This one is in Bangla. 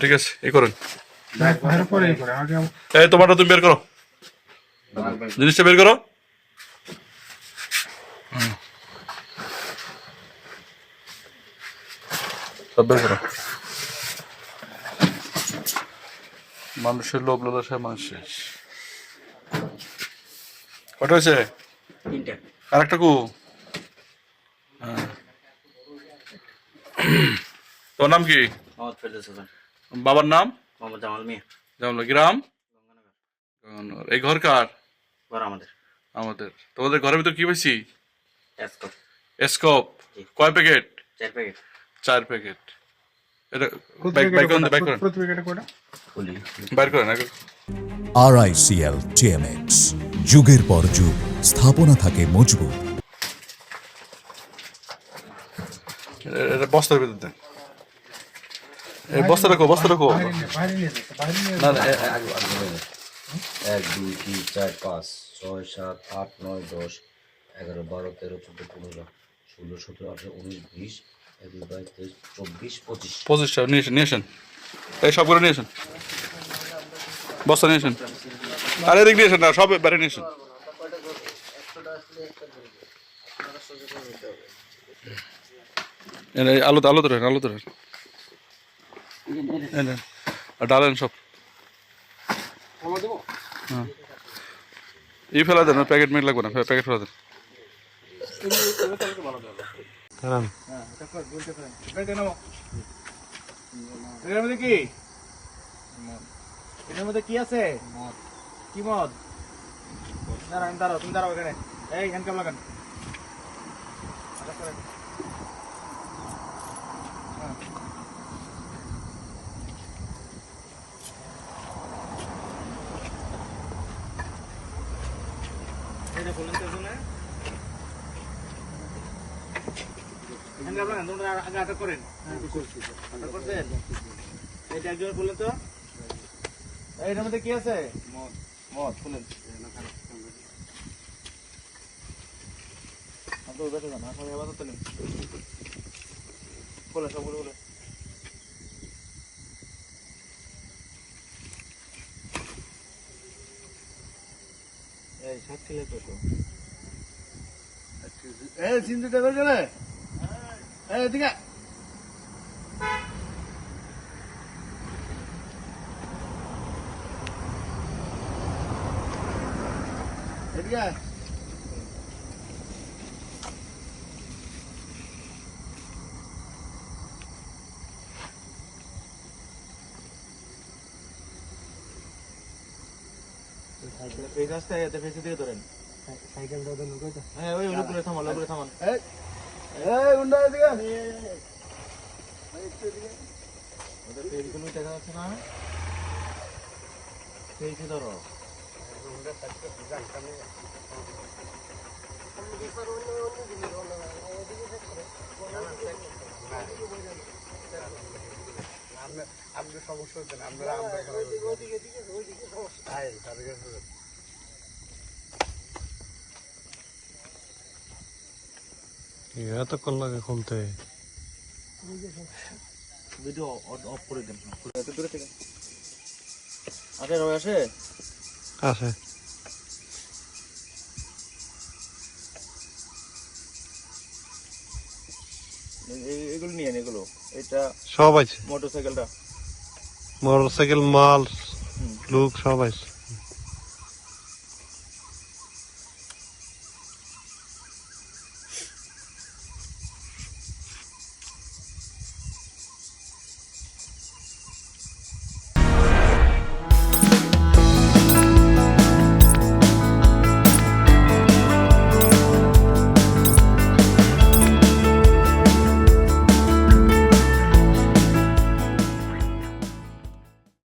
ঠিক আছে এই করেন এই তোমারটা তুমি বের করো জিনিসটা বের করো সব বের করো মানুষের লোভ লালসায় মানুষ শেষ কটা হয়েছে আরেকটা কু তোর নাম কি বাবার নাম জামাল গ্রাম এই ঘর কার আমাদের তোমাদের ঘরের ভিতর কি পাইছি স্কোপ কয় প্যাকেট 4 প্যাকেট এটা বাইর করেন RICL TMX যুগের পর যুগ স্থাপনা থাকে মজবুত। এটা বস্তার ভিতর দেন এই বস্তা রাখো না 1 2 3 4 5 6 7 8 9 10 11 12 13 14 15 16 17 18 19 20 21 22 23 24 25 নিয়ে আসেন এই সবগুলো নিয়ে আসেন বস্তা নিয়ে আসেন আর এদিক নিয়ে আসেন না সব বাইরে নিয়ে আসেন আলো ধরেন ডালেন সব ই ফেলা দেন প্যাকেট মেট লাগবে না প্যাকেট ফেলা দেন এটার মধ্যে কি আছে কি মদ দাঁড়াও তুমি দাঁড়াও এখানে এই হ্যান্ডকাপ লাগান এটা বলেন তো শুনে হ্যান্ডকাপ লাগান তোমরা আগে আটক করেন আটক করছেন এটা একজন বললেন তো এটার মধ্যে কি আছে মদ খুলেন বলে সবগুলো বলে এই সাত ছেলে কত এই চিন্তা করে গেলে এই এদিকে এদিকে এই রাস্তায় এতে ফেসে দিয়ে ধরেন সাইকেলটা ওদের লুকাইতে হ্যাঁ ওই লুকুলে থামান এই গুন্ডা এদিকে ওদের পেরিগুলো দেখা যাচ্ছে না ফেসে ধরো আপনি সমস্যা হচ্ছে না আপনারা এতক্ষণ লাগে খুলতে ভিডিও অফ করে দেন এত দূরে থেকে আচ্ছা রয় আসে আছে এগুলো নিয়ে এগুলো এটা সব আছে মোটরসাইকেলটা মোটরসাইকেল মাল লোক সব আছে